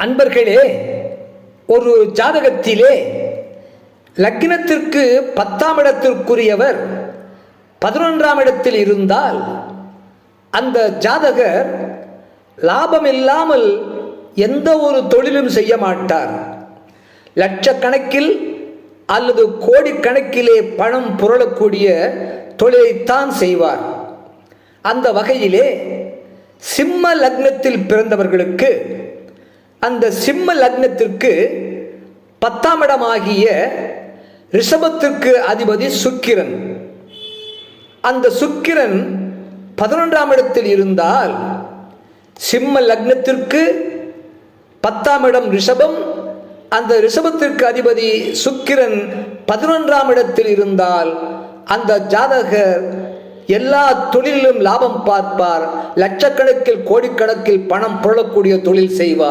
அன்பர்களே, ஒரு ஜாதகத்திலே லக்னத்திற்கு 10ஆம் இடத்திற்குரியவர் 11ஆம் இடத்தில் இருந்தால் அந்த ஜாதகர் லாபம் இல்லாமல் எந்த ஒரு தொழிலும் செய்ய மாட்டார். லட்சக்கணக்கில் அல்லது கோடிக்கணக்கிலே பணம் புரளக்கூடிய தொழிலைத்தான் செய்வார். அந்த வகையிலே சிம்ம லக்னத்தில் பிறந்தவர்களுக்கு அந்த சிம்ம லக்னத்திற்கு 10ஆம் இடமாகிய ரிஷபத்திற்கு அதிபதி சுக்கிரன். அந்த சுக்கிரன் 11ஆம் இடத்தில் இருந்தால் சிம்ம லக்னத்திற்கு 10ஆம் இடம் ரிஷபம், அந்த ரிஷபத்திற்கு அதிபதி சுக்கிரன் 11ஆம் இடத்தில் இருந்தால் அந்த ஜாதகர் எல்லா தொழிலிலும் லாபம் பார்ப்பார். லட்சக்கணக்கில் கோடிக்கணக்கில் பணம் புரளக்கூடிய தொழில் செய்வார்.